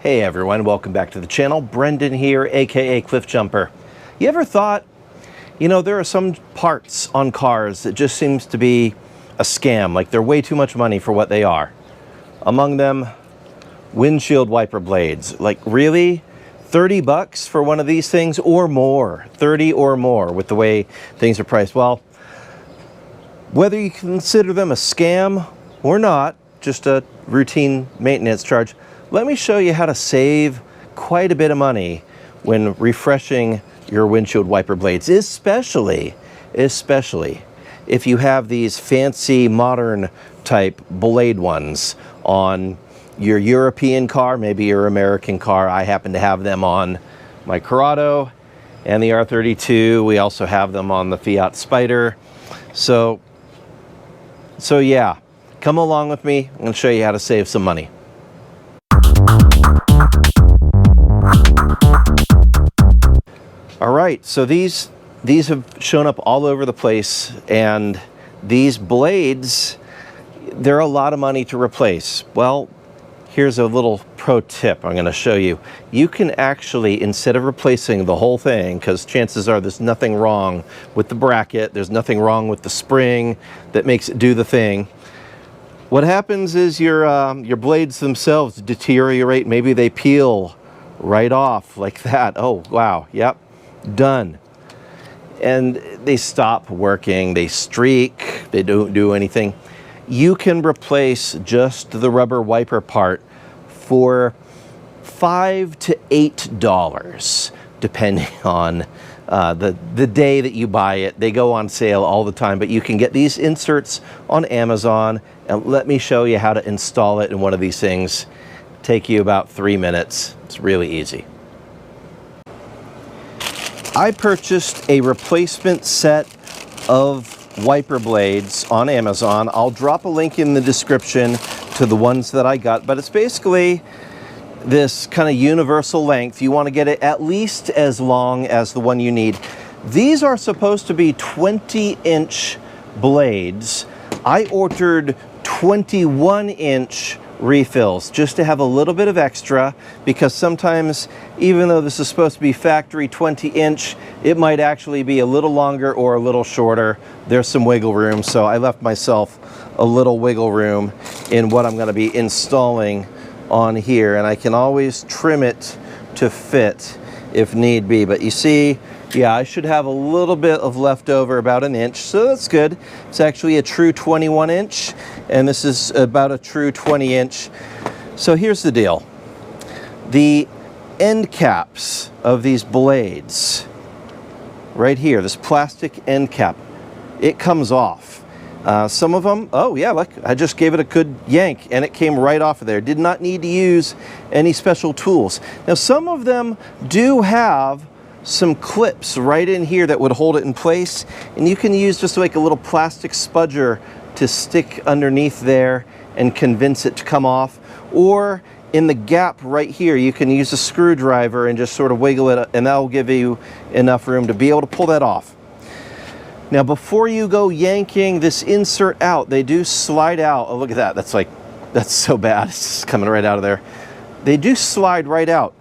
Hey everyone, welcome back to the channel. Brendan here, aka Cliff Jumper. You ever thought, there are some parts on cars that just seems to be a scam, like they're way too much money for what they are. Among them, windshield wiper blades. Like really? 30 bucks for one of these things or more? 30 or more with the way things are priced. Well, whether you consider them a scam or not, just a routine maintenance charge, let me show you how to save quite a bit of money when refreshing your windshield wiper blades, especially if you have these fancy modern type blade ones on your European car, maybe your American car. I happen to have them on my Corrado and the R32. We also have them on the Fiat Spider. So yeah, come along with me. I'm going to show you how to save some money. All right, so these have shown up all over the place, and these blades, they're a lot of money to replace. Well, here's a little pro tip I'm going to show you. You can actually, instead of replacing the whole thing, because chances are there's nothing wrong with the bracket, there's nothing wrong with the spring that makes it do the thing. What happens is your blades themselves deteriorate. Maybe they peel right off like that. Oh, wow, yep. Done. And they stop working, they streak, they don't do anything. You can replace just the rubber wiper part for $5 to $8, depending on the day that you buy it. They go on sale all the time, but you can get these inserts on Amazon, and let me show you how to install it in one of these things. Take you about 3 minutes. It's really easy. I purchased a replacement set of wiper blades on Amazon. I'll drop a link in the description to the ones that I got, but it's basically this kind of universal length. You want to get it at least as long as the one you need. These are supposed to be 20-inch blades. I ordered 21-inch refills just to have a little bit of extra, because sometimes, even though this is supposed to be factory 20-inch, it might actually be a little longer or a little shorter. There's some wiggle room, so I left myself a little wiggle room in what I'm going to be installing on here, and I can always trim it to fit if need be. But you see, yeah, I should have a little bit of leftover, about an inch, so that's good. It's actually a true 21-inch, and this is about a true 20-inch. So here's the deal. The end caps of these blades, right here, this plastic end cap, it comes off. Some of them, oh yeah, look, I just gave it a good yank and it came right off of there. Did not need to use any special tools. Now some of them do have some clips right in here that would hold it in place, and you can use just like a little plastic spudger to stick underneath there and convince it to come off, or in the gap right here you can use a screwdriver and just sort of wiggle it, and that will give you enough room to be able to pull that off. Now before you go yanking this insert out, they do slide out. Oh, look at that, that's so bad, it's just coming right out of there. They do slide right out,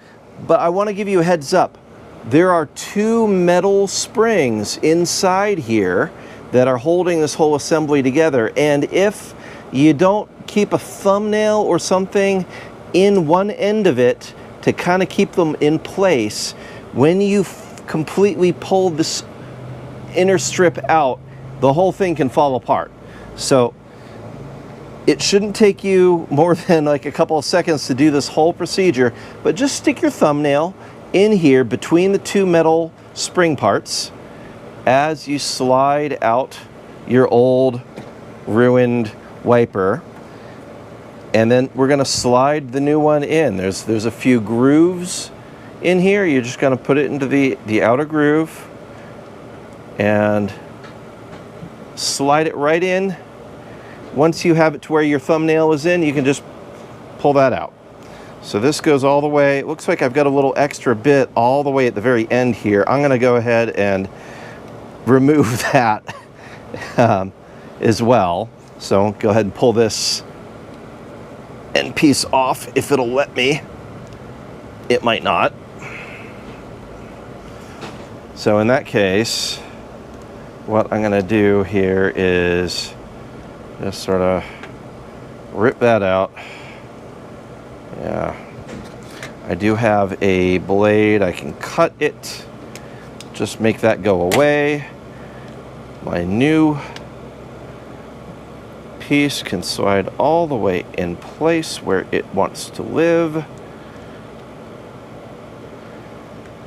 but I want to give you a heads up. There are two metal springs inside here that are holding this whole assembly together, and if you don't keep a thumbnail or something in one end of it to kind of keep them in place, when you completely pull this inner strip out, the whole thing can fall apart. So it shouldn't take you more than like a couple of seconds to do this whole procedure, but just stick your thumbnail in here between the two metal spring parts as you slide out your old ruined wiper, and then we're going to slide the new one in. There's a few grooves in here. You're just going to put it into the outer groove and slide it right in. Once you have it to where your thumbnail is in, you can just pull that out. So this goes all the way. It looks like I've got a little extra bit all the way at the very end here. I'm going to go ahead and remove that as well. So go ahead and pull this end piece off if it'll let me. it might not. So in that case, what I'm gonna do here is just sort of rip that out. Yeah, I do have a blade, I can cut it, just make that go away. My new piece can slide all the way in place where it wants to live.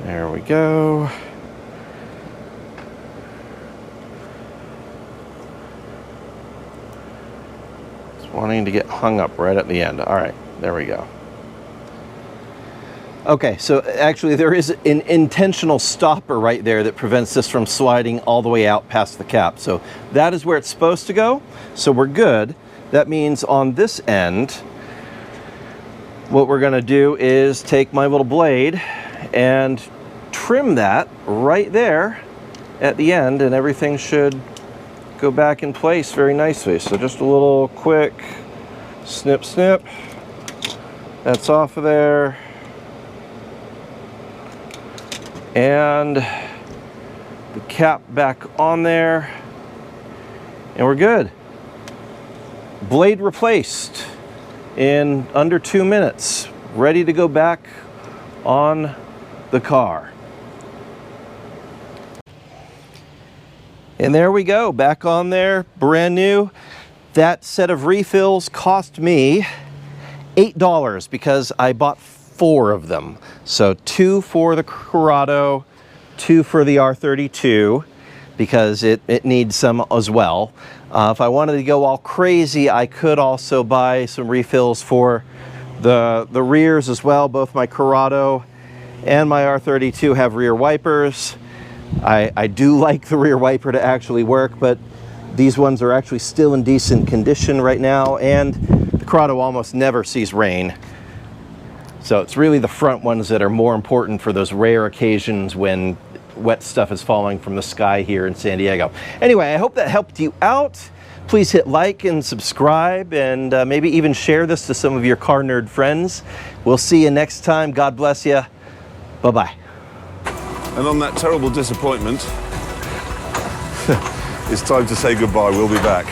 There we go. Just wanting to get hung up right at the end. All right, there we go. Okay, so actually there is an intentional stopper right there that prevents this from sliding all the way out past the cap. So that is where it's supposed to go. So we're good. That means on this end, what we're gonna do is take my little blade and trim that right there at the end, and everything should go back in place very nicely. So just a little quick snip, snip. That's off of there. And the cap back on there, and we're good. Blade replaced in under 2 minutes, ready to go back on the car. And there we go, back on there, brand new. That set of refills cost me $8 because I bought 4 of them. So 2 for the Corrado, 2 for the R32, because it needs some as well. If I wanted to go all crazy, I could also buy some refills for the rears as well. Both my Corrado and my R32 have rear wipers. I do like the rear wiper to actually work, but these ones are actually still in decent condition right now, and the Corrado almost never sees rain. So it's really the front ones that are more important for those rare occasions when wet stuff is falling from the sky here in San Diego. Anyway, I hope that helped you out. Please hit like and subscribe, and maybe even share this to some of your car nerd friends. We'll see you next time. God bless you. Bye-bye. And on that terrible disappointment, it's time to say goodbye. We'll be back.